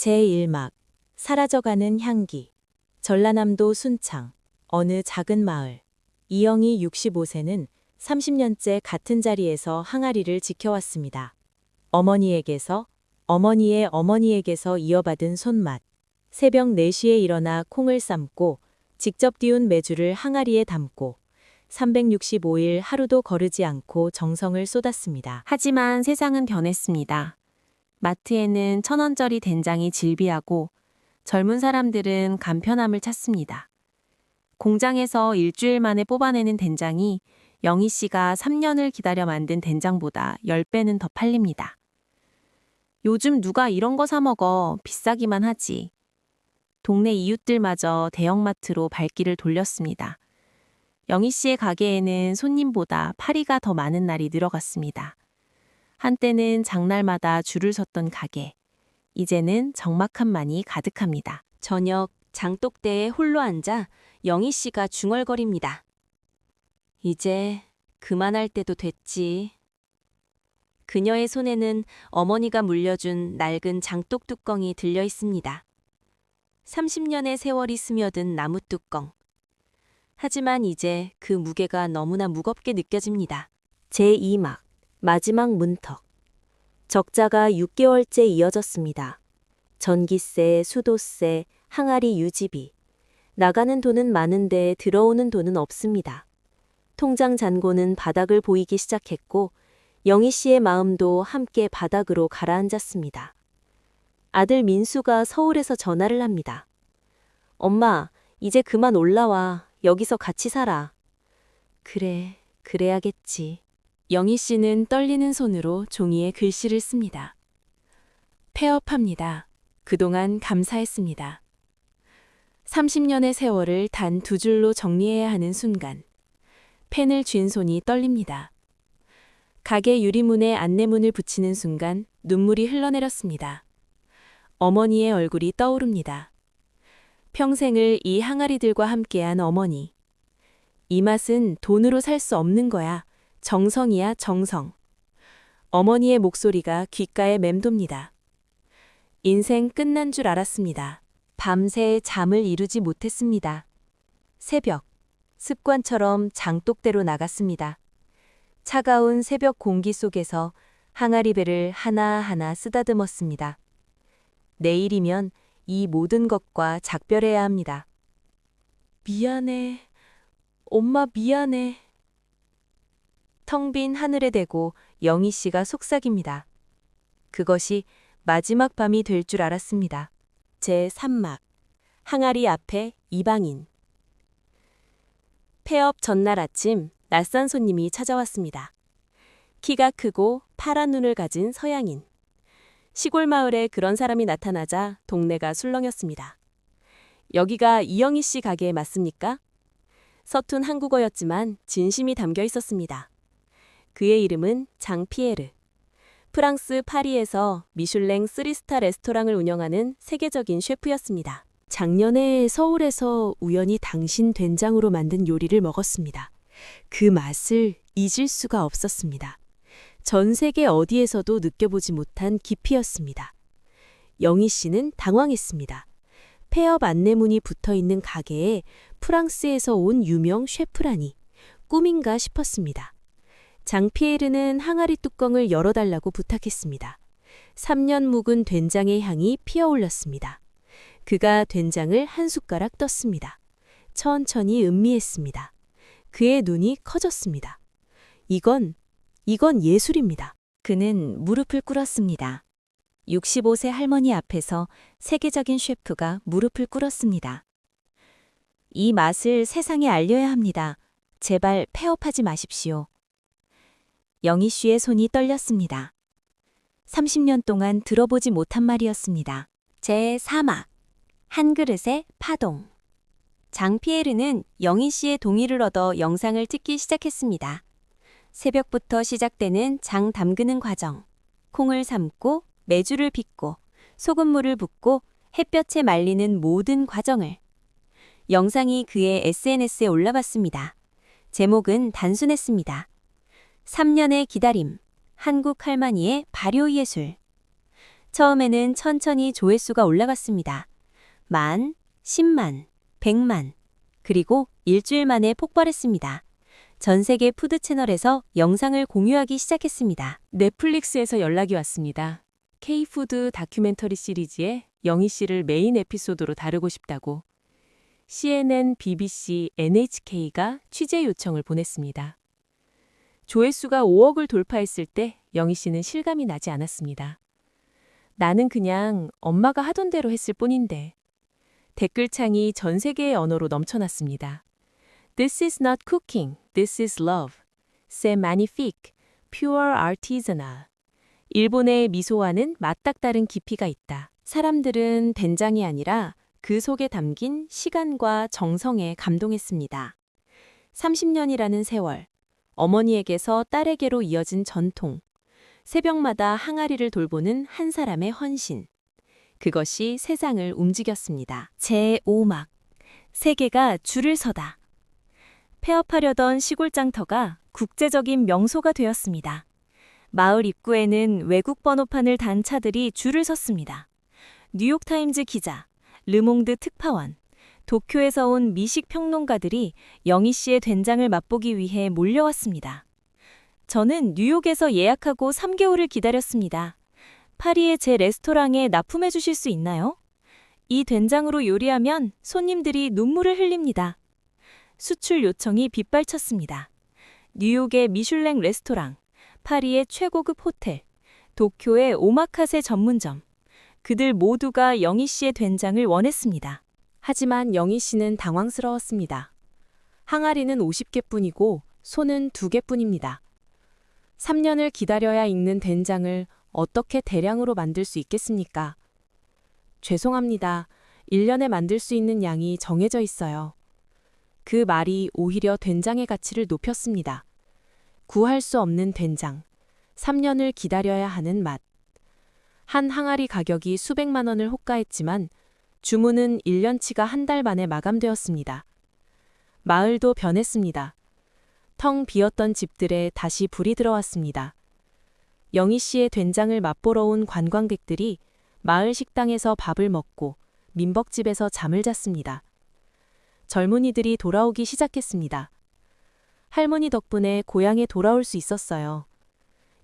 제1막 사라져가는 향기. 전라남도 순창 어느 작은 마을. 이영희 65세는 30년째 같은 자리에서 항아리를 지켜왔습니다. 어머니에게서, 어머니의 어머니에게서 이어받은 손맛. 새벽 4시에 일어나 콩을 삶고 직접 띄운 메주를 항아리에 담고 365일 하루도 거르지 않고 정성을 쏟았습니다. 하지만 세상은 변했습니다. 마트에는 1,000원짜리 된장이 질비하고 젊은 사람들은 간편함을 찾습니다. 공장에서 일주일 만에 뽑아내는 된장이 영희 씨가 3년을 기다려 만든 된장보다 10배는 더 팔립니다. 요즘 누가 이런 거 사 먹어, 비싸기만 하지. 동네 이웃들마저 대형마트로 발길을 돌렸습니다. 영희 씨의 가게에는 손님보다 파리가 더 많은 날이 늘어갔습니다. 한때는 장날마다 줄을 섰던 가게. 이제는 적막함만이 가득합니다. 저녁 장독대에 홀로 앉아 영희 씨가 중얼거립니다. 이제 그만할 때도 됐지. 그녀의 손에는 어머니가 물려준 낡은 장독 뚜껑이 들려 있습니다. 30년의 세월이 스며든 나무 뚜껑. 하지만 이제 그 무게가 너무나 무겁게 느껴집니다. 제2막 마지막 문턱. 적자가 6개월째 이어졌습니다. 전기세, 수도세, 항아리 유지비. 나가는 돈은 많은데 들어오는 돈은 없습니다. 통장 잔고는 바닥을 보이기 시작했고 영희 씨의 마음도 함께 바닥으로 가라앉았습니다. 아들 민수가 서울에서 전화를 합니다. 엄마, 이제 그만 올라와. 여기서 같이 살아. 그래, 그래야겠지. 영희 씨는 떨리는 손으로 종이에 글씨를 씁니다. 폐업합니다. 그동안 감사했습니다. 30년의 세월을 단 2줄로 정리해야 하는 순간, 펜을 쥔 손이 떨립니다. 가게 유리문에 안내문을 붙이는 순간 눈물이 흘러내렸습니다. 어머니의 얼굴이 떠오릅니다. 평생을 이 항아리들과 함께한 어머니. 이 맛은 돈으로 살 수 없는 거야. 정성이야, 정성. 어머니의 목소리가 귓가에 맴돕니다. 인생 끝난 줄 알았습니다. 밤새 잠을 이루지 못했습니다. 새벽, 습관처럼 장독대로 나갔습니다. 차가운 새벽 공기 속에서 항아리배를 하나하나 쓰다듬었습니다. 내일이면 이 모든 것과 작별해야 합니다. 미안해. 엄마 미안해. 텅 빈 하늘에 대고 영희 씨가 속삭입니다. 그것이 마지막 밤이 될 줄 알았습니다. 제3막 항아리 앞에 이방인. 폐업 전날 아침 낯선 손님이 찾아왔습니다. 키가 크고 파란 눈을 가진 서양인. 시골 마을에 그런 사람이 나타나자 동네가 술렁였습니다. 여기가 이영희 씨 가게 맞습니까? 서툰 한국어였지만 진심이 담겨 있었습니다. 그의 이름은 장피에르. 프랑스 파리에서 미슐랭 3스타 레스토랑을 운영하는 세계적인 셰프였습니다. 작년에 서울에서 우연히 당신 된장으로 만든 요리를 먹었습니다. 그 맛을 잊을 수가 없었습니다. 전 세계 어디에서도 느껴보지 못한 깊이였습니다. 영희 씨는 당황했습니다. 폐업 안내문이 붙어있는 가게에 프랑스에서 온 유명 셰프라니 꿈인가 싶었습니다. 장피에르는 항아리 뚜껑을 열어달라고 부탁했습니다. 3년 묵은 된장의 향이 피어올랐습니다. 그가 된장을 한 숟가락 떴습니다. 천천히 음미했습니다. 그의 눈이 커졌습니다. 이건 예술입니다. 그는 무릎을 꿇었습니다. 65세 할머니 앞에서 세계적인 셰프가 무릎을 꿇었습니다. 이 맛을 세상에 알려야 합니다. 제발 폐업하지 마십시오. 영희 씨의 손이 떨렸습니다. 30년 동안 들어보지 못한 말이었습니다. 제3막 한 그릇의 파동. 장피에르는 영희 씨의 동의를 얻어 영상을 찍기 시작했습니다. 새벽부터 시작되는 장 담그는 과정. 콩을 삶고 메주를 빚고 소금물을 붓고 햇볕에 말리는 모든 과정을. 영상이 그의 SNS에 올라갔습니다. 제목은 단순했습니다. 3년의 기다림, 한국 할머니의 발효예술. 처음에는 천천히 조회수가 올라갔습니다. 10,000, 100,000, 100만, 그리고 일주일 만에 폭발했습니다. 전 세계 푸드 채널에서 영상을 공유하기 시작했습니다. 넷플릭스에서 연락이 왔습니다. K푸드 다큐멘터리 시리즈에 영희 씨를 메인 에피소드로 다루고 싶다고. CNN, BBC, NHK가 취재 요청을 보냈습니다. 조회수가 5억을 돌파했을 때 영희 씨는 실감이 나지 않았습니다. 나는 그냥 엄마가 하던 대로 했을 뿐인데. 댓글창이 전 세계의 언어로 넘쳐났습니다. This is not cooking, this is love. C'est magnifique, pure artisanal. 일본의 미소와는 맞닥다른 깊이가 있다. 사람들은 된장이 아니라 그 속에 담긴 시간과 정성에 감동했습니다. 30년이라는 세월, 어머니에게서 딸에게로 이어진 전통, 새벽마다 항아리를 돌보는 한 사람의 헌신. 그것이 세상을 움직였습니다. 제5막, 세계가 줄을 서다. 폐업하려던 시골장터가 국제적인 명소가 되었습니다. 마을 입구에는 외국 번호판을 단 차들이 줄을 섰습니다. 뉴욕타임즈 기자, 르몽드 특파원, 도쿄에서 온 미식 평론가들이 영희 씨의 된장을 맛보기 위해 몰려왔습니다. 저는 뉴욕에서 예약하고 3개월을 기다렸습니다. 파리의 제 레스토랑에 납품해 주실 수 있나요? 이 된장으로 요리하면 손님들이 눈물을 흘립니다. 수출 요청이 빗발쳤습니다. 뉴욕의 미슐랭 레스토랑, 파리의 최고급 호텔, 도쿄의 오마카세 전문점. 그들 모두가 영희 씨의 된장을 원했습니다. 하지만 영희 씨는 당황스러웠습니다. 항아리는 50개뿐이고 손은 2개뿐입니다. 3년을 기다려야 익는 된장을 어떻게 대량으로 만들 수 있겠습니까? 죄송합니다. 1년에 만들 수 있는 양이 정해져 있어요. 그 말이 오히려 된장의 가치를 높였습니다. 구할 수 없는 된장, 3년을 기다려야 하는 맛. 한 항아리 가격이 수백만 원을 호가했지만 주문은 1년치가 한 달 만에 마감되었습니다. 마을도 변했습니다. 텅 비었던 집들에 다시 불이 들어왔습니다. 영희 씨의 된장을 맛보러 온 관광객들이 마을 식당에서 밥을 먹고 민박집에서 잠을 잤습니다. 젊은이들이 돌아오기 시작했습니다. 할머니 덕분에 고향에 돌아올 수 있었어요.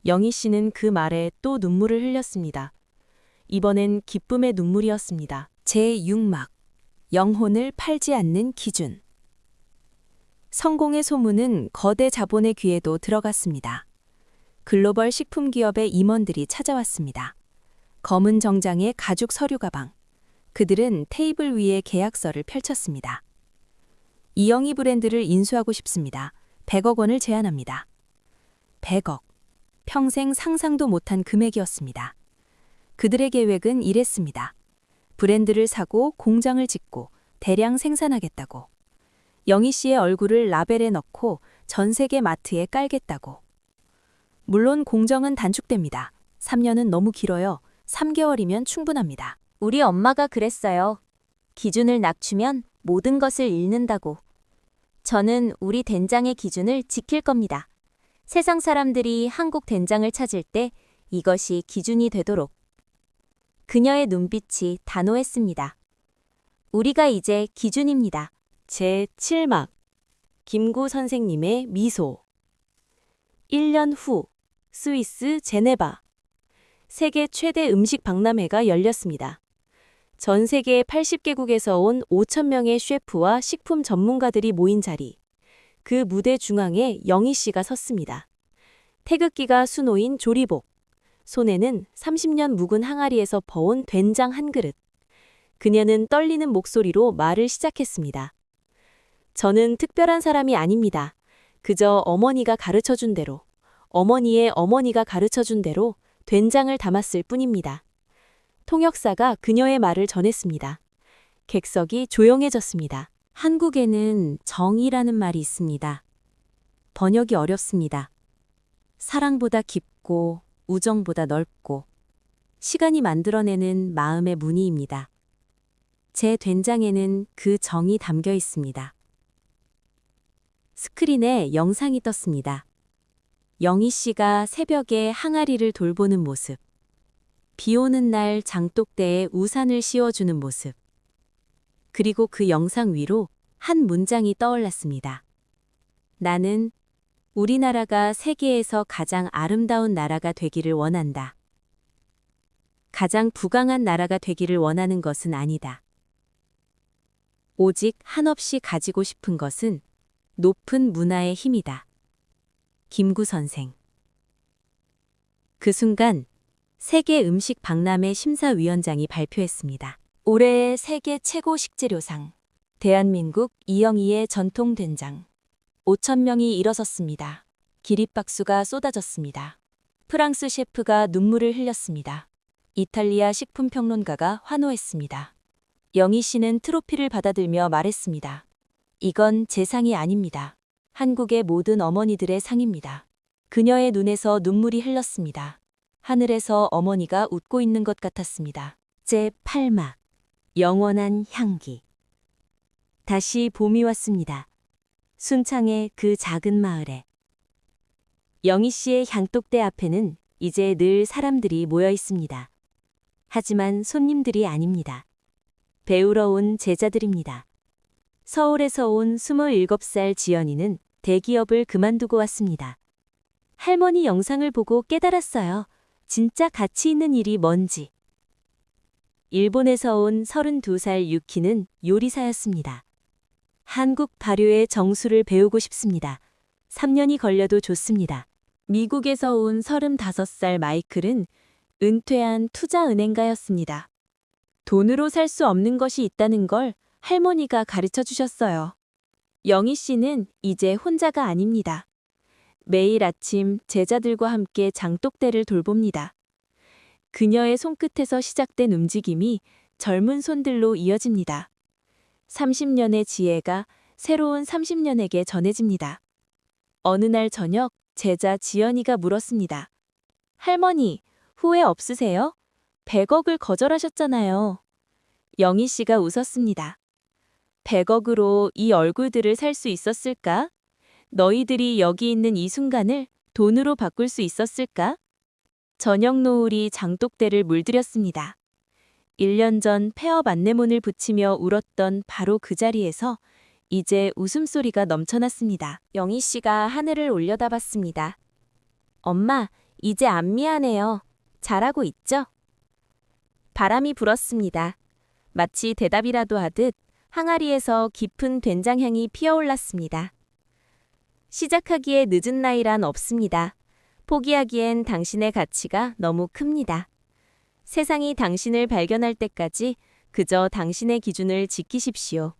영희 씨는 그 말에 또 눈물을 흘렸습니다. 이번엔 기쁨의 눈물이었습니다. 제6막, 영혼을 팔지 않는 기준. 성공의 소문은 거대 자본의 귀에도 들어갔습니다. 글로벌 식품 기업의 임원들이 찾아왔습니다. 검은 정장의 가죽 서류 가방. 그들은 테이블 위에 계약서를 펼쳤습니다. 이영희 브랜드를 인수하고 싶습니다. 100억 원을 제안합니다. 100억. 평생 상상도 못한 금액이었습니다. 그들의 계획은 이랬습니다. 브랜드를 사고 공장을 짓고 대량 생산하겠다고. 영희 씨의 얼굴을 라벨에 넣고 전 세계 마트에 깔겠다고. 물론 공정은 단축됩니다. 3년은 너무 길어요. 3개월이면 충분합니다. 우리 엄마가 그랬어요. 기준을 낮추면 모든 것을 잃는다고. 저는 우리 된장의 기준을 지킬 겁니다. 세상 사람들이 한국 된장을 찾을 때 이것이 기준이 되도록. 그녀의 눈빛이 단호했습니다. 우리가 이제 기준입니다. 제7막, 김구 선생님의 미소. 1년 후, 스위스 제네바. 세계 최대 음식 박람회가 열렸습니다. 전 세계 80개국에서 온 5,000명의 셰프와 식품 전문가들이 모인 자리. 그 무대 중앙에 영희 씨가 섰습니다. 태극기가 수놓인 조리복. 손에는 30년 묵은 항아리에서 버온 된장 한 그릇. 그녀는 떨리는 목소리로 말을 시작했습니다. 저는 특별한 사람이 아닙니다. 그저 어머니가 가르쳐준 대로, 어머니의 어머니가 가르쳐준 대로 된장을 담았을 뿐입니다. 통역사가 그녀의 말을 전했습니다. 객석이 조용해졌습니다. 한국에는 정이라는 말이 있습니다. 번역이 어렵습니다. 사랑보다 깊고 우정보다 넓고 시간이 만들어내는 마음의 무늬입니다. 제 된장에는 그 정이 담겨 있습니다. 스크린에 영상이 떴습니다. 영희 씨가 새벽에 항아리를 돌보는 모습. 비 오는 날 장독대에 우산을 씌워주는 모습. 그리고 그 영상 위로 한 문장이 떠올랐습니다. 나는 우리나라가 세계에서 가장 아름다운 나라가 되기를 원한다. 가장 부강한 나라가 되기를 원하는 것은 아니다. 오직 한없이 가지고 싶은 것은 높은 문화의 힘이다. 김구 선생. 그 순간 세계 음식 박람회 심사위원장이 발표했습니다. 올해의 세계 최고 식재료상. 대한민국 이영희의 전통 된장. 5,000명이 일어섰습니다. 기립박수가 쏟아졌습니다. 프랑스 셰프가 눈물을 흘렸습니다. 이탈리아 식품평론가가 환호했습니다. 영희 씨는 트로피를 받아들며 말했습니다. 이건 제 상이 아닙니다. 한국의 모든 어머니들의 상입니다. 그녀의 눈에서 눈물이 흘렀습니다. 하늘에서 어머니가 웃고 있는 것 같았습니다. 제8막 영원한 향기. 다시 봄이 왔습니다. 순창의 그 작은 마을에. 영희 씨의 향독대 앞에는 이제 늘 사람들이 모여 있습니다. 하지만 손님들이 아닙니다. 배우러 온 제자들입니다. 서울에서 온 27살 지연이는 대기업을 그만두고 왔습니다. 할머니 영상을 보고 깨달았어요. 진짜 가치 있는 일이 뭔지. 일본에서 온 32살 유키는 요리사였습니다. 한국 발효의 정수를 배우고 싶습니다. 3년이 걸려도 좋습니다. 미국에서 온 35살 마이클은 은퇴한 투자은행가였습니다. 돈으로 살 수 없는 것이 있다는 걸 할머니가 가르쳐 주셨어요. 영희 씨는 이제 혼자가 아닙니다. 매일 아침 제자들과 함께 장독대를 돌봅니다. 그녀의 손끝에서 시작된 움직임이 젊은 손들로 이어집니다. 30년의 지혜가 새로운 30년에게 전해집니다. 어느 날 저녁 제자 지연이가 물었습니다. 할머니, 후회 없으세요? 100억을 거절하셨잖아요. 영희 씨가 웃었습니다. 100억으로 이 얼굴들을 살 수 있었을까? 너희들이 여기 있는 이 순간을 돈으로 바꿀 수 있었을까? 저녁 노을이 장독대를 물들였습니다. 1년 전 폐업 안내문을 붙이며 울었던 바로 그 자리에서 이제 웃음소리가 넘쳐났습니다. 영희 씨가 하늘을 올려다봤습니다. 엄마, 이제 안 미안해요. 잘하고 있죠? 바람이 불었습니다. 마치 대답이라도 하듯 항아리에서 깊은 된장향이 피어올랐습니다. 시작하기에 늦은 나이란 없습니다. 포기하기엔 당신의 가치가 너무 큽니다. 세상이 당신을 발견할 때까지 그저 당신의 기준을 지키십시오.